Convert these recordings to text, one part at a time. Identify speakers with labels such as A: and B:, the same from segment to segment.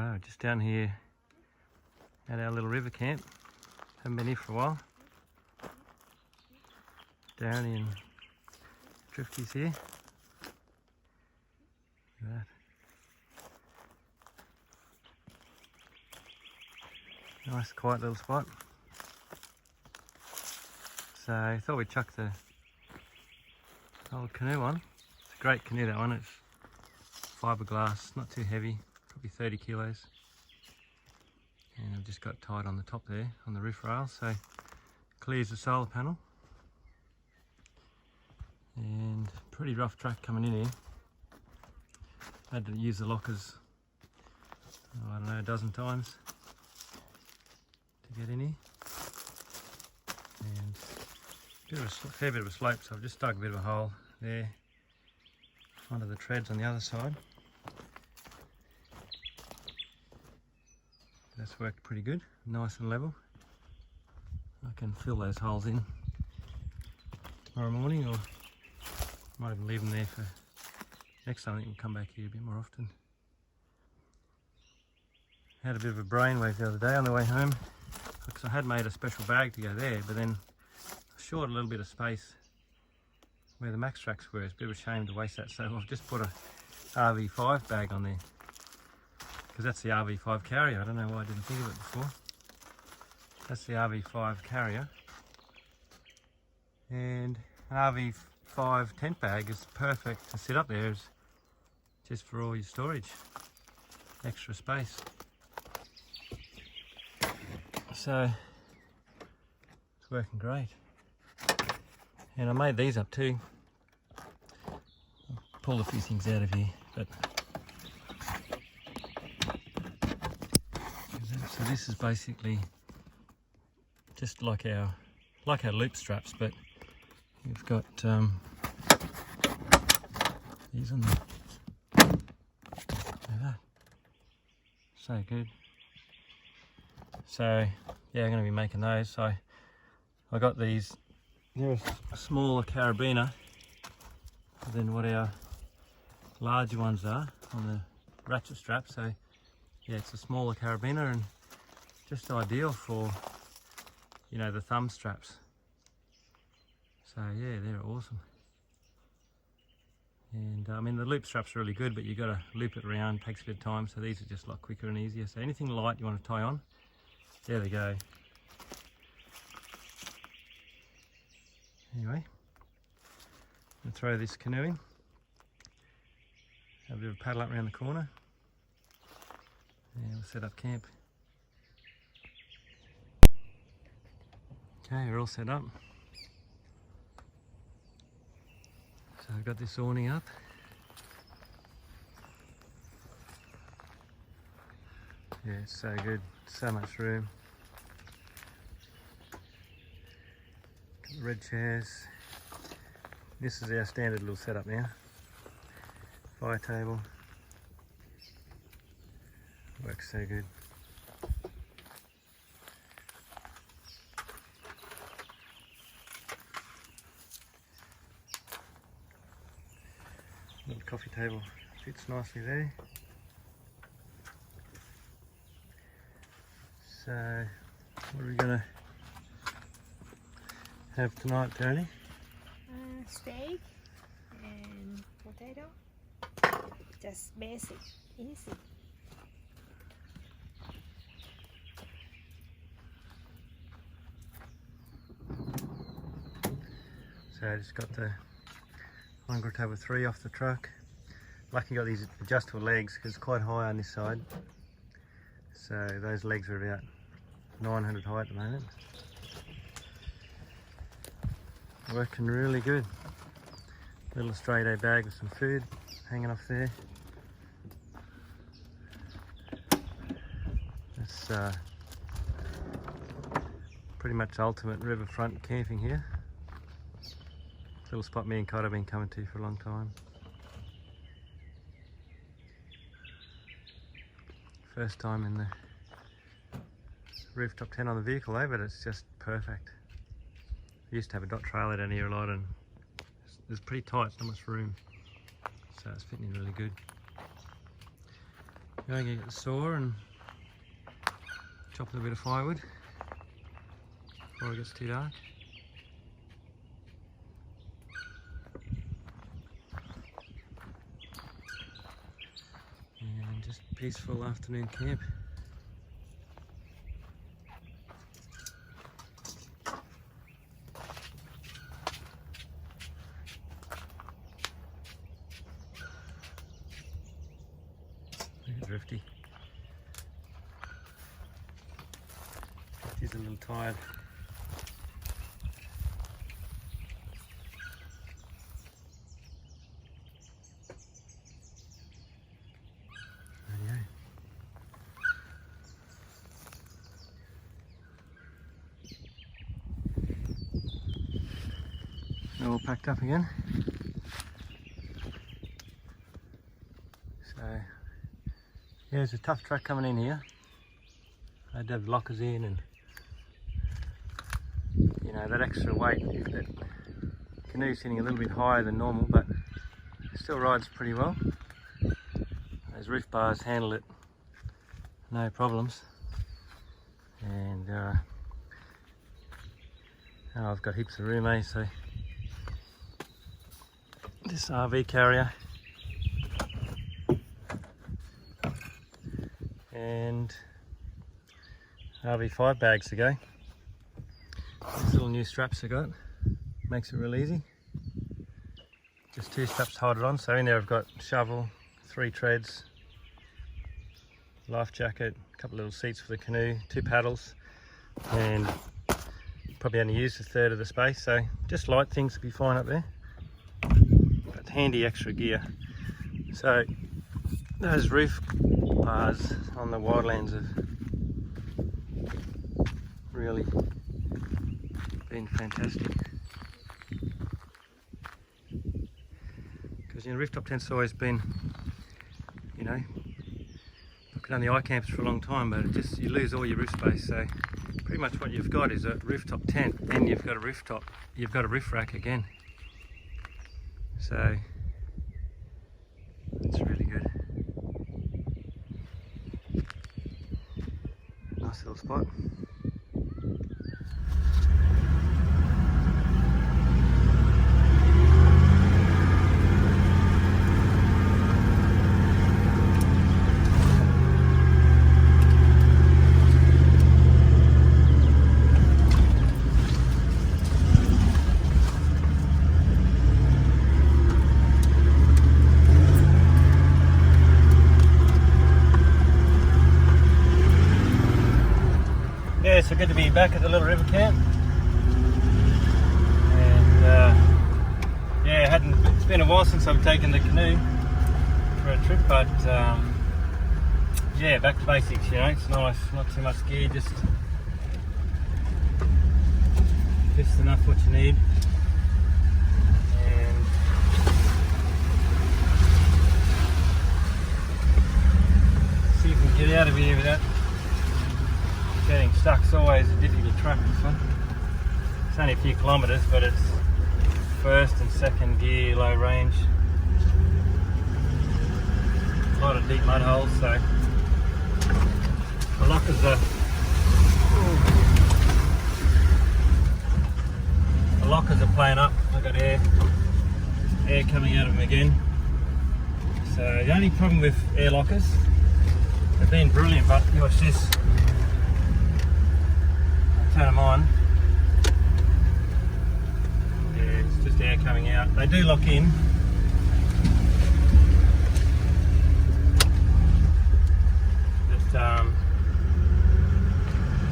A: Oh, just down here at our little river camp. Haven't been here for a while. Downy and Drifty's here. Look at that. Nice quiet little spot. So I thought we'd chuck the old canoe on. It's a great canoe, that one. It's fiberglass, not too heavy, probably 30 kilos. And I've just got tied on the top there, on the roof rail, so clears the solar panel. And pretty rough track coming in here. Had to use the lockers, I don't know, a dozen times to get in here. And a fair bit of a slope, so I've just dug a bit of a hole there under the treads on the other side. That's worked pretty good, nice and level. I can fill those holes in tomorrow morning, or might even leave them there for next time. I think we'll come back here a bit more often. Had a bit of a brainwave the other day on the way home, because I had made a special bag to go there, but then I short a little bit of space where the max tracks were. It's a bit of a shame to waste that, so I've just put a RV5 bag on there, because that's the RV5 carrier. I don't know why I didn't think of it before. That's the RV5 carrier, and an RV5 tent bag is perfect to sit up there, just for all your storage, extra space. So it's working great. And I made these up too. I'll pull a few things out of here, but so this is basically just like our loop straps, but we've got these on there. Look at that. So good. So yeah, I'm going to be making those. So I got these. They're a smaller carabiner than what our larger ones are on the ratchet strap. So yeah, it's a smaller carabiner and just ideal for, you know, the thumb straps. So yeah, they're awesome. And I mean, the loop strap's really good, but you got to loop it around, takes a bit of time. So these are just a lot quicker and easier. So anything light you want to tie on, there they go. Anyway, I'll throw this canoe in, have a bit of a paddle up around the corner, and we'll set up camp. Okay, we're all set up. So I've got this awning up. Yeah, it's so good, so much room. Got the red chairs. This is our standard little setup now. Fire table. Works so good. Little coffee table fits nicely there. So, what are we going to have tonight, Tony?
B: Steak and potato. Just basic, easy.
A: So I just got the Hunger Table 3 off the truck. Lucky got these adjustable legs because it's quite high on this side. So those legs are about 900 high at the moment. Working really good. Little straight A bag with some food hanging off there. It's pretty much ultimate riverfront camping here. Little spot me and Cod have been coming to for a long time. First time in the rooftop tent on the vehicle though, but it's just perfect. I used to have a dot trailer down here a lot and it's pretty tight, not much room. So it's fitting in really good. Going to get the saw and chop a little bit of firewood before it gets too dark. And just peaceful afternoon camp. Drifty. Drifty's a little tired. Rightio. Now all packed up again. So yeah, it's a tough track coming in here. I had to have lockers in, and you know, that extra weight, that canoe's sitting a little bit higher than normal, but it still rides pretty well. Those roof bars handle it no problems. And I've got heaps of room, eh? So this RV carrier and RV5 bags to go. These little new straps I got, makes it real easy. Just 2 straps to hold it on. So in there I've got shovel, 3 treads, life jacket, a couple of little seats for the canoe, 2 paddles, and probably only used a third of the space. So just light things to be fine up there, but handy extra gear. So those roof bars on the wildlands have really been fantastic, because rooftop tents always been, you know, I've done the eye camps for a long time, but it just, you lose all your roof space. So pretty much what you've got is a rooftop tent, then you've got a rooftop, you've got a roof rack again. So it's really good. Nice little spot. Yeah, so good to be back at the little river camp, and yeah, it's been a while since I've taken the canoe for a trip, but yeah, back to basics. You know, it's nice, not too much gear, just enough what you need, and see if we can get out of here without getting stuck's always a difficult track, this one. It's only a few kilometres, but it's first and second gear, low range. A lot of deep mud holes, so the lockers are playing up. I've got air coming out of them again. So the only problem with air lockers, they've been brilliant, but you watch this. Turn them on. Yeah, it's just air coming out. They do lock in. But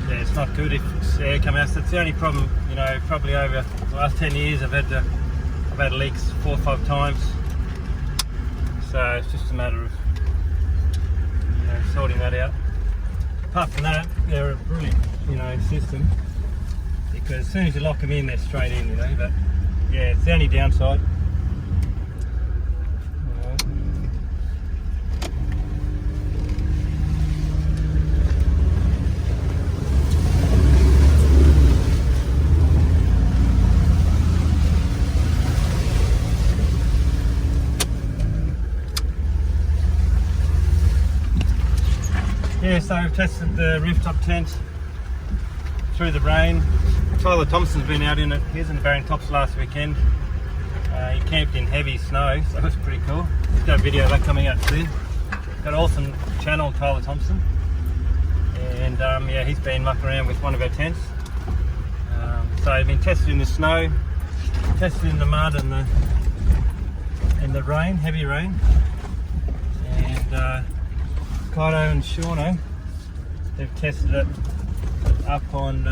A: yeah, it's not good if it's air coming out. So that's the only problem. You know, probably over the last 10 years I've had leaks 4 or 5 times. So it's just a matter of, you know, sorting that out. Apart from that, they're a brilliant, you know, system, because as soon as you lock them in, they're straight in, you know. But yeah, it's the only downside. Yeah, so we've tested the rooftop tent through the rain. Tyler Thompson's been out in it. He was in the Barring Tops last weekend. He camped in heavy snow, so that's pretty cool. He's got a video of that coming out soon. Got an awesome channel, Tyler Thompson. And yeah, he's been mucking around with one of our tents. So I've been tested in the snow, tested in the mud and the rain, heavy rain. And Kaito and Shauno, they've tested it up on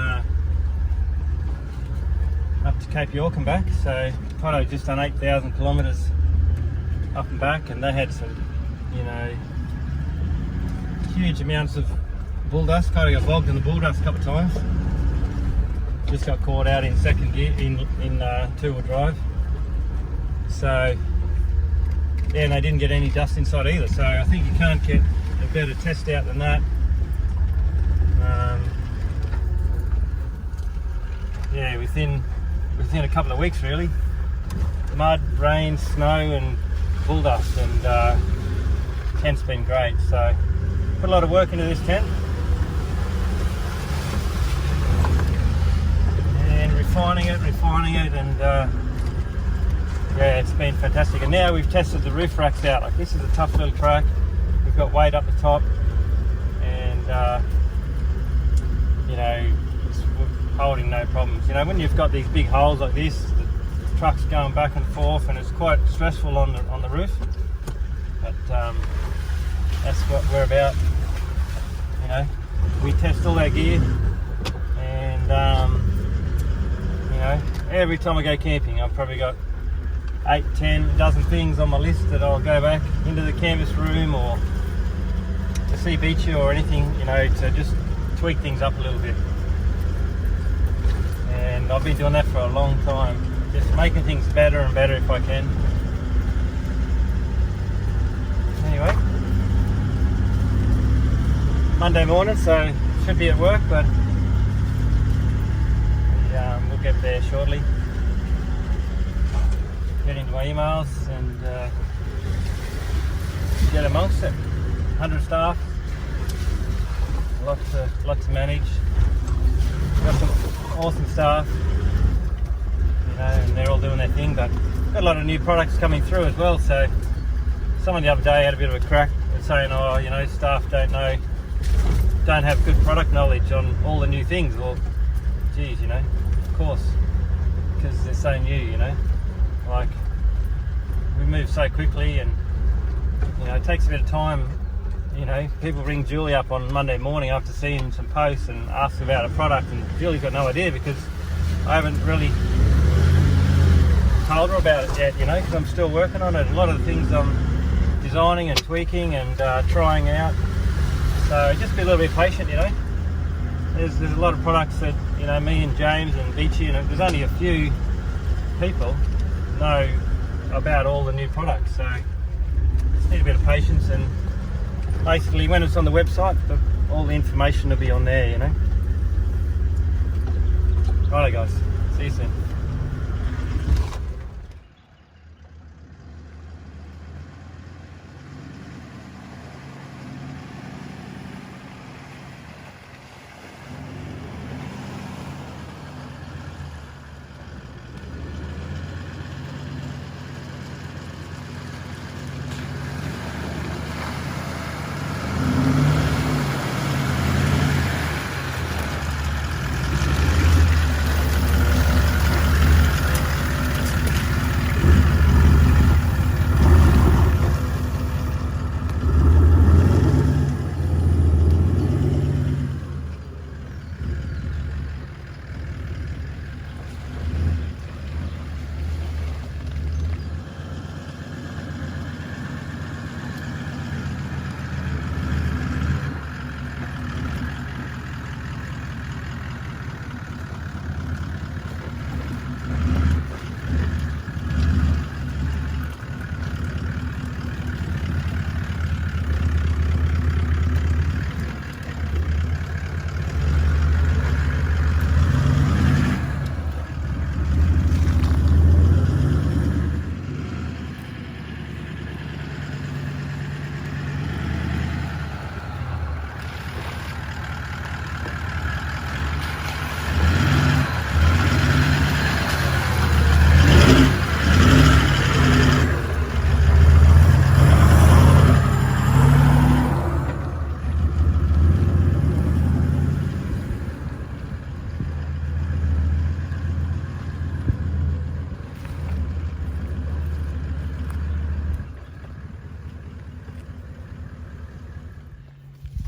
A: up to Cape York and back. So Kaito just done 8,000 kilometres up and back, and they had some, you know, huge amounts of bull dust. Kaito got bogged in the bull dust a couple of times. Just got caught out in second gear in two-wheel drive. So yeah, and they didn't get any dust inside either. So I think you can't get a better test out than that. Yeah, within a couple of weeks really. Mud, rain, snow and bull dust, and tent's been great. So put a lot of work into this tent. And refining it, and yeah, it's been fantastic. And now we've tested the roof racks out. Like, this is a tough little track. We've got weight up the top, and you know, it's holding no problems. You know, when you've got these big holes like this, the truck's going back and forth, and it's quite stressful on the roof. But that's what we're about. You know, we test all our gear, and you know, every time I go camping, I've probably got 8, 10, a dozen things on my list that I'll go back into the canvas room or to see beachy or anything, you know, to just tweak things up a little bit. And I've been doing that for a long time, just making things better and better if I can. Anyway, Monday morning, so should be at work, but we'll get there shortly. Get into my emails and get amongst it. 100 staff, a lot to manage. Got some awesome staff, you know, and they're all doing their thing. But got a lot of new products coming through as well. So someone the other day had a bit of a crack and saying, "Oh, you know, staff don't have good product knowledge on all the new things." Well, geez, you know, of course, because they're so new, you know. Like, we move so quickly, and you know, it takes a bit of time. You know, people ring Julie up on Monday morning after seeing some posts and ask about a product, and Julie's got no idea because I haven't really told her about it yet, you know, because I'm still working on it. A lot of the things I'm designing and tweaking and trying out. So just be a little bit patient, you know. There's a lot of products that, you know, me and James and Beachy, and there's only a few people know about all the new products, so just need a bit of patience. And basically when it's on the website, all the information will be on there, you know. Righto guys, see you soon.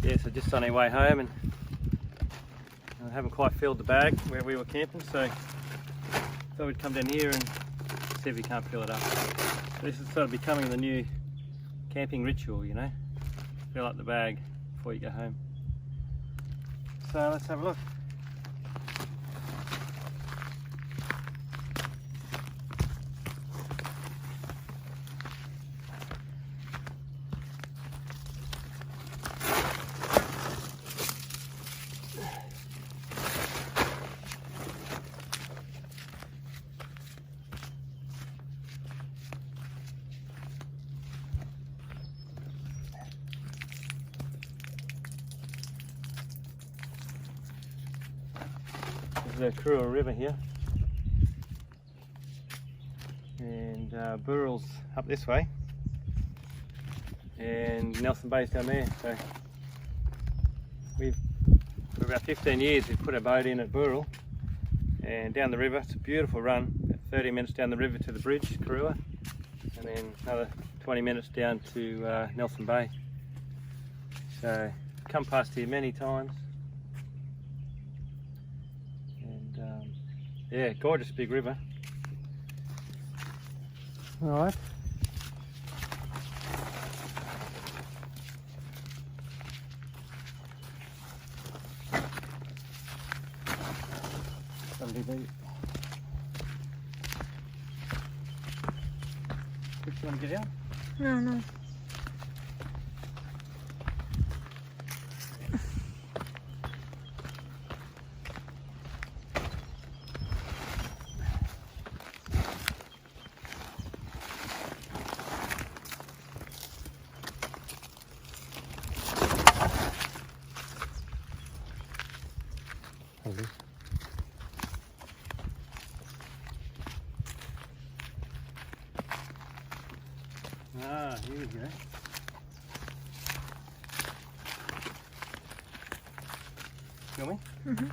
A: yeah, so just on our way home, and I haven't quite filled the bag where we were camping, so thought we'd come down here and see if we can't fill it up. This is sort of becoming the new camping ritual, you know, fill up the bag before you go home. So let's have a look. The KARUAH River here, and Burrell's up this way, and Nelson Bay's down there. So for about 15 years we've put a boat in at Burrell and down the river. It's a beautiful run, about 30 minutes down the river to the bridge, KARUAH, and then another 20 minutes down to Nelson Bay. So come past here many times. Yeah, gorgeous big river. All right. Somebody there. Do you want to get out?
B: No.
A: Ah, here we go. Feel me?
B: Mm-hmm.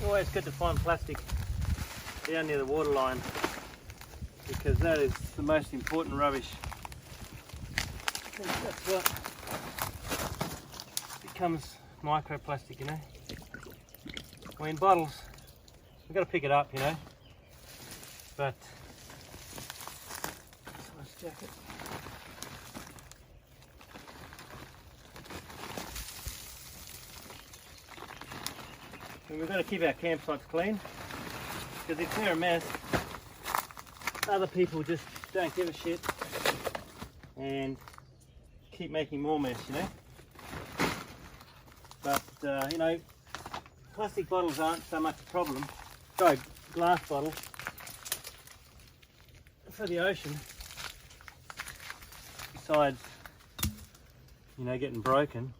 A: Always good to find plastic down near the water line, because that is the most important rubbish. I think that's what becomes microplastic, you know. I mean, bottles, we've got to pick it up, you know, but nice jacket. And we've got to keep our campsites clean, because if they're a mess, other people just don't give a shit and keep making more mess, you know. But you know, plastic bottles aren't so much a problem. Sorry, glass bottles for the ocean, besides, you know, getting broken.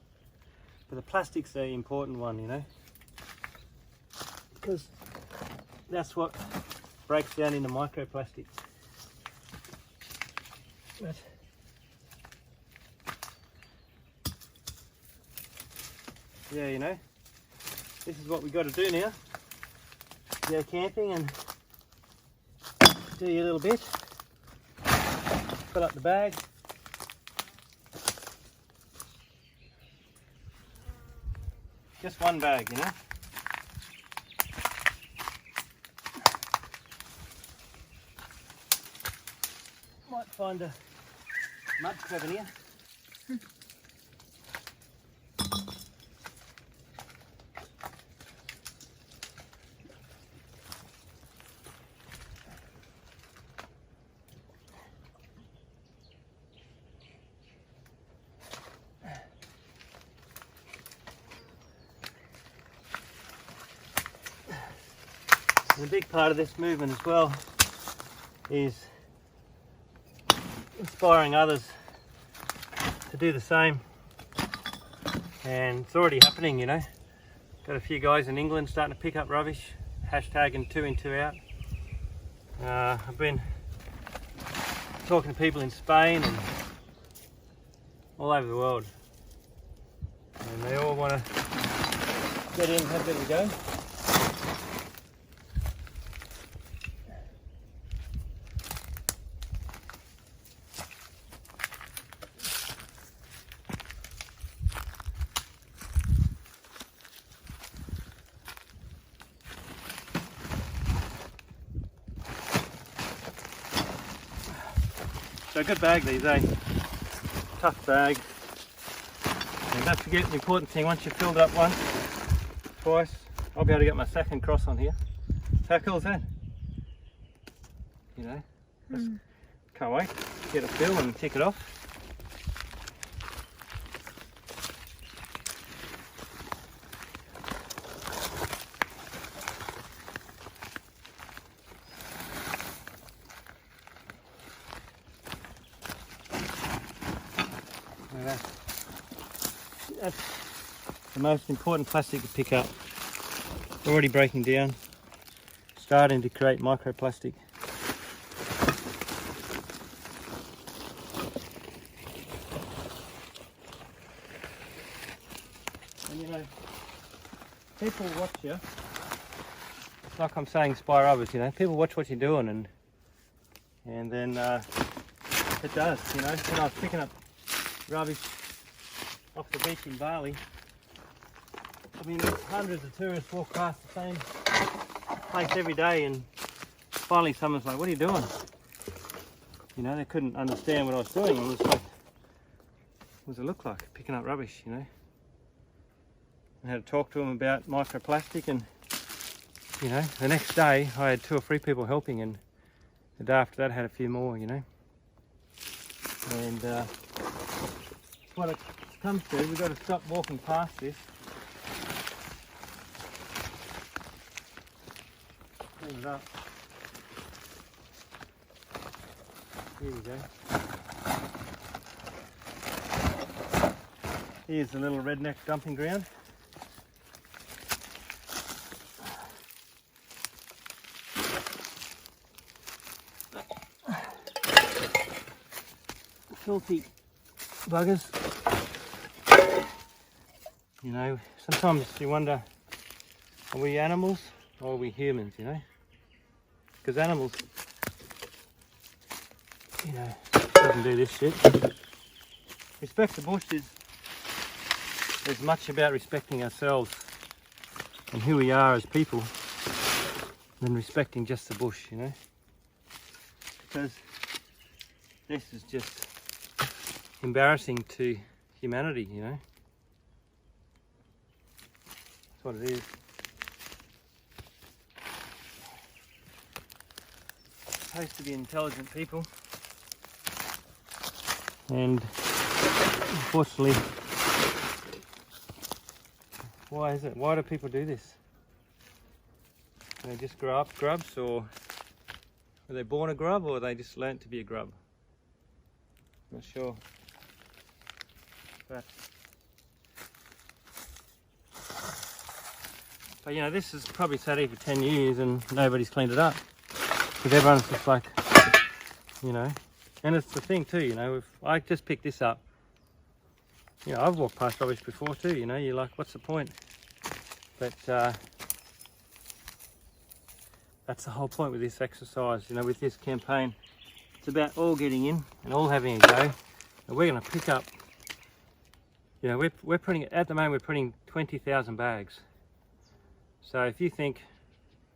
A: But the plastic's the important one, you know, because that's what breaks down into microplastics. But yeah, you know, this is what we got to do now. Go camping and do your little bit. Fill up the bag. Just one bag, you know. Might find a mud crab in here. And a big part of this movement as well is inspiring others to do the same, and it's already happening, you know. Got a few guys in England starting to pick up rubbish, hashtagging 2 in 2 out. I've been talking to people in Spain and all over the world, and they all want to get in and have a bit of a go. So a good bag these, eh? Tough bag. And don't forget the important thing, once you've filled it up once, twice, I'll be able to get my second cross on here. How cool is that? You know, just can't wait to get it filled and tick it off. That's the most important plastic to pick up. Already breaking down, starting to create microplastic. And you know, people watch you. It's like I'm saying inspire others, you know. People watch what you're doing and then it does, you know. When I was picking up rubbish off the beach in Bali, I mean, there's hundreds of tourists walk past the same place every day, and finally someone's like, what are you doing? You know, they couldn't understand what I was doing. It was like, what does it look like, picking up rubbish, you know? I had to talk to them about microplastic, and you know, the next day I had 2 or 3 people helping, and the day after that I had a few more, you know. And what it comes to, we've got to stop walking past this. Clean it up. Here we go. Here's the little redneck dumping ground. Filthy buggers. You know, sometimes you wonder, are we animals or are we humans, you know? Because animals, you know, doesn't do this shit. Respect the bush is as much about respecting ourselves and who we are as people than respecting just the bush, you know? Because this is just embarrassing to humanity, you know? That's what it is. Supposed to be intelligent people, and unfortunately, why is it? Why do people do this? Do they just grow up grubs, or were they born a grub, or they just learnt to be a grub? Not sure. But you know, this has probably sat here for 10 years and nobody's cleaned it up. Because everyone's just like, you know, and it's the thing too, you know, if I just picked this up, you know, I've walked past rubbish before too, you know, you're like, what's the point? But that's the whole point with this exercise, you know, with this campaign. It's about all getting in and all having a go. And we're going to pick up, you know, we're putting, at the moment we're putting 20,000 bags. So if you think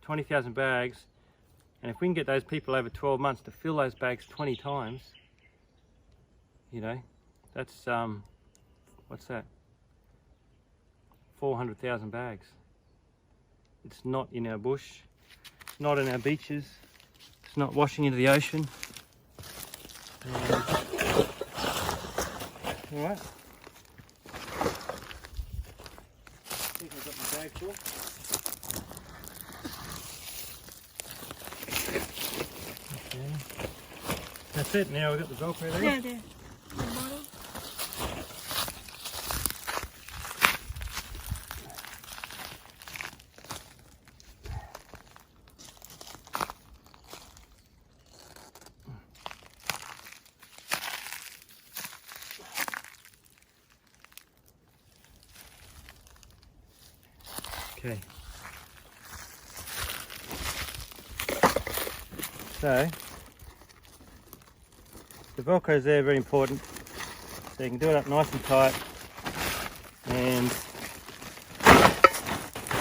A: 20,000 bags, and if we can get those people over 12 months to fill those bags 20 times, you know, that's, what's that? 400,000 bags. It's not in our bush, it's not in our beaches, it's not washing into the ocean. Alright. I think I've got my bag full. Okay. That's it, now we've got the Velcro there.
B: Yeah, there. The bottom.
A: Okay. So, the Velcro is there, very important. So you can do it up nice and tight. And look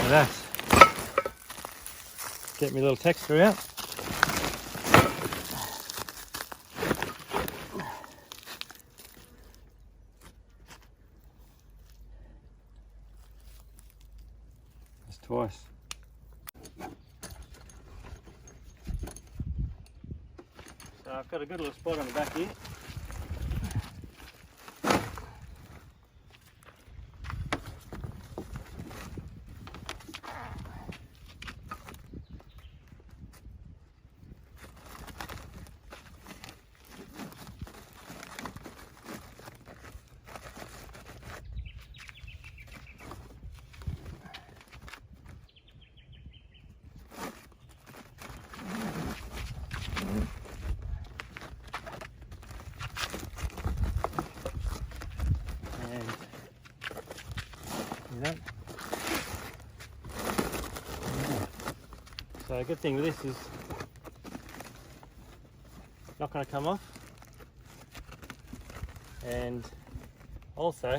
A: at that. Get my little texture out. That's twice. So I've got a good little spot on the back here. So a good thing with this is not going to come off, and also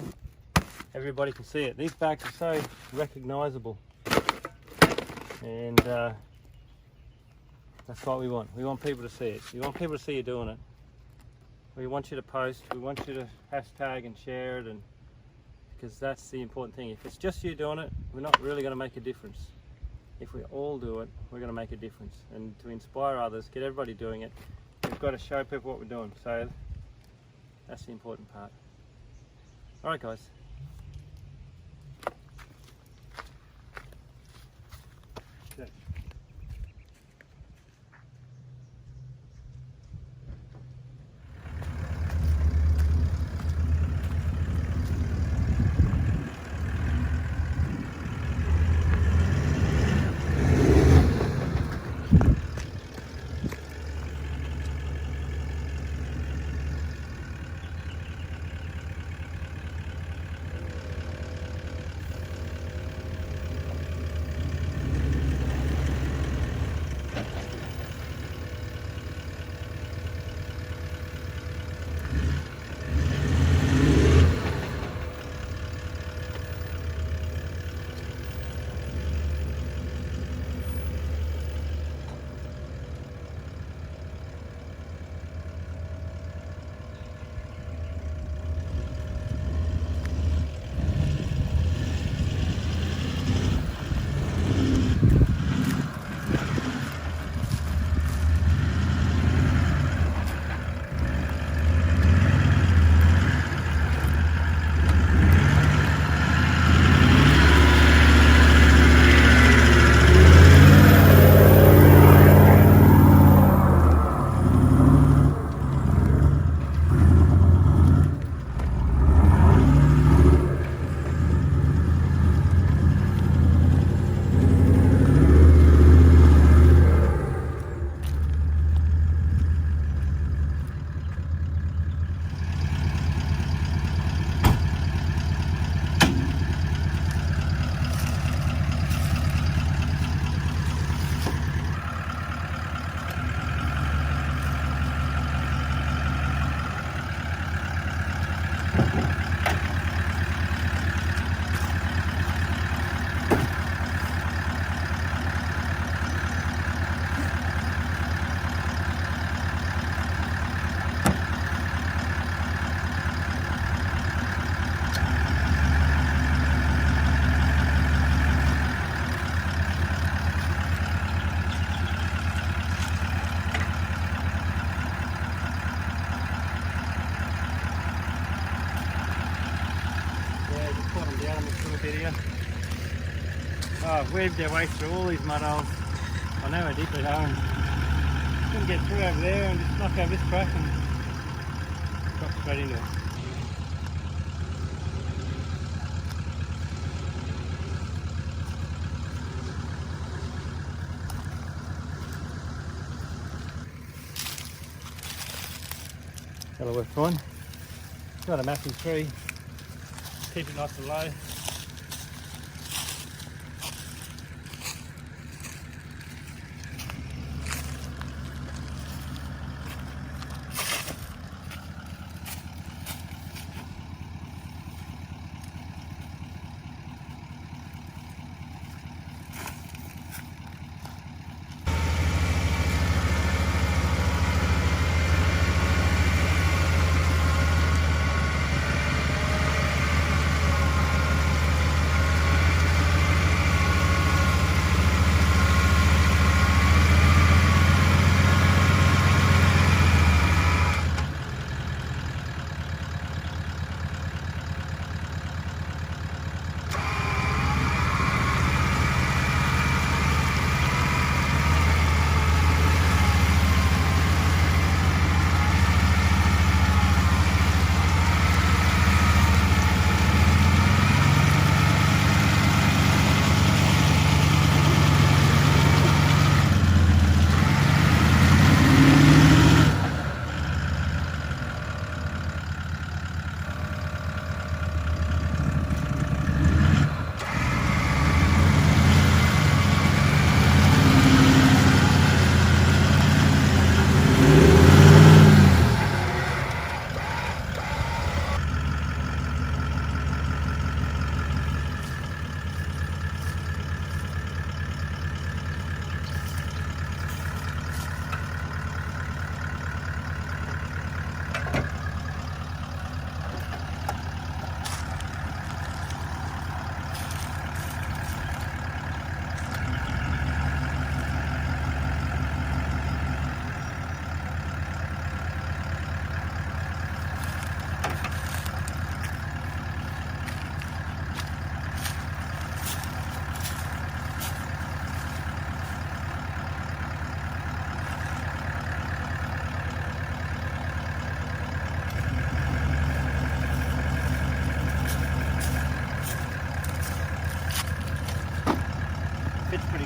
A: everybody can see it. These bags are so recognisable, and that's what we want. We want people to see it. We want people to see you doing it. We want you to post. We want you to hashtag and share it, and because that's the important thing. If it's just you doing it, we're not really going to make a difference. If we all do it, we're going to make a difference. And to inspire others, get everybody doing it, we've got to show people what we're doing. So that's the important part. All right, guys. Okay. Video. Oh, I've weaved our way through all these mud holes. I know how deep they are, and couldn't get through over there and just knock over this crack and drop straight into it. That'll work fine. Got a massive tree. Keep it nice and low.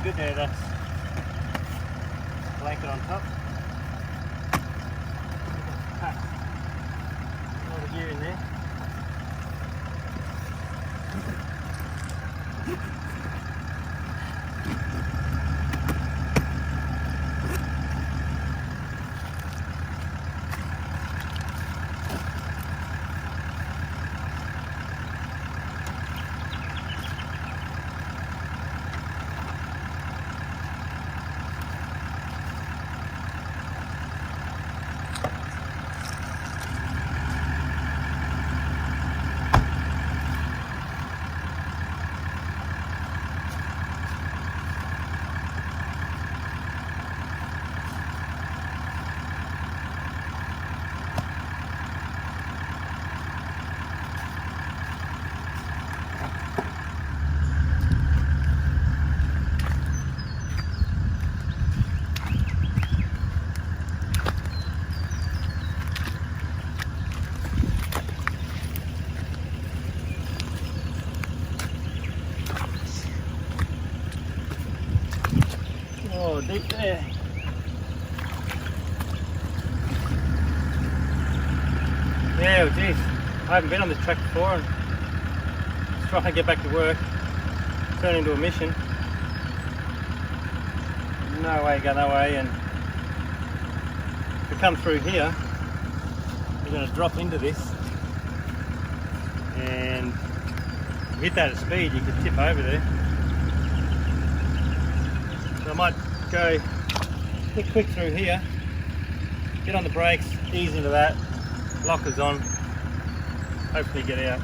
A: good there, that's blanket on top. Packed a lot of gear in there. Oh, deep there. Yeah, well, geez, I haven't been on this track before and just trying to get back to work, turn into a mission. No way, go no way, and if we come through here, we're going to drop into this, and if you hit that at speed, you could tip over there. So I might go a bit quick through here, get on the brakes, ease into that, lockers on, hopefully get out.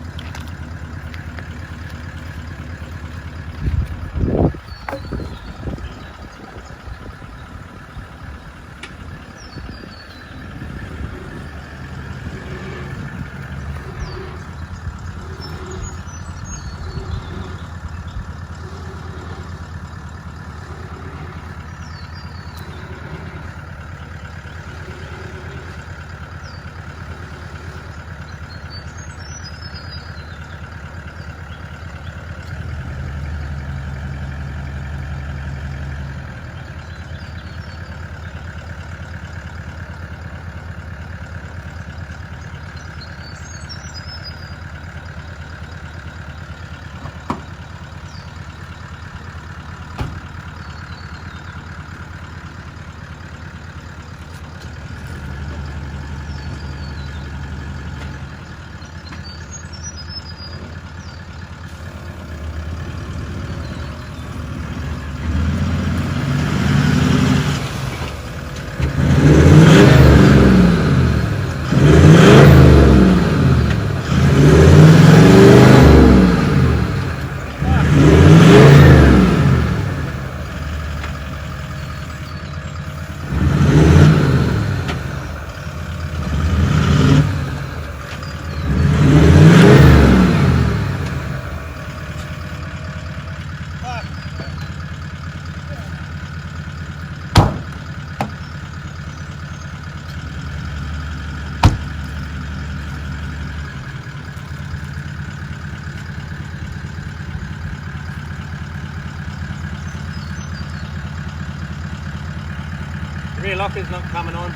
A: The rear locker's not coming on,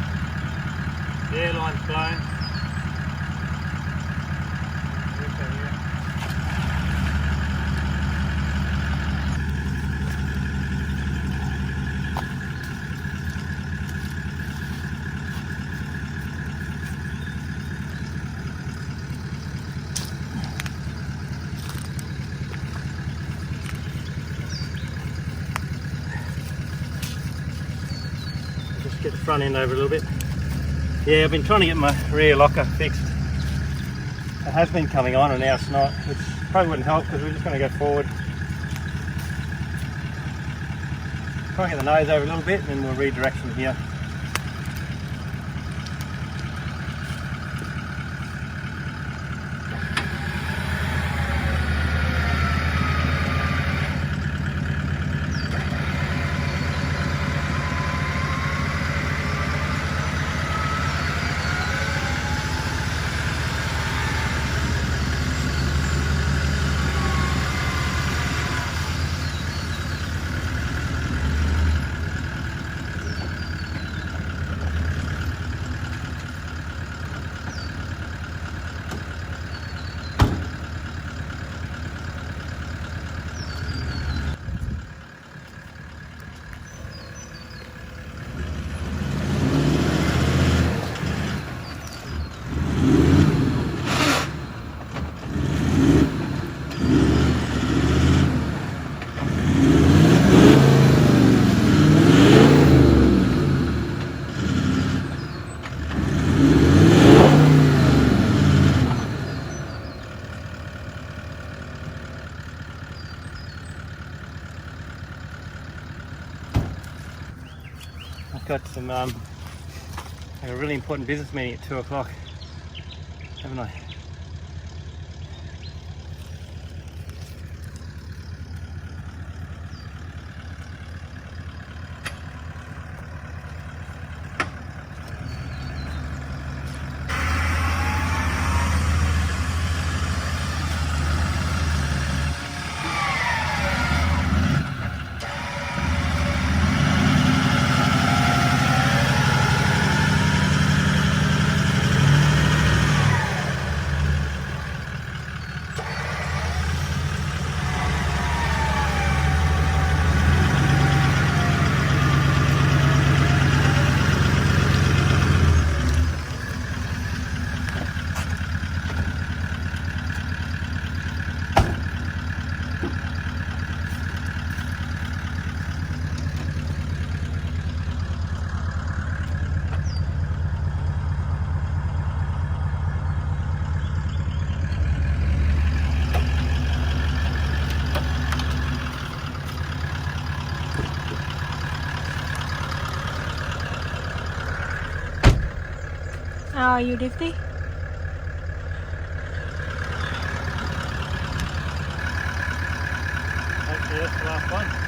A: the airline's blown. Get the front end over a little bit. Yeah, I've been trying to get my rear locker fixed. It has been coming on and now it's not, which probably wouldn't help because we're just going to go forward. Try and get the nose over a little bit and then we'll redirect from here. got some, I have a really important business meeting at 2 o'clock, haven't I?
B: How are you, Drifty?
A: Hopefully that's the last one.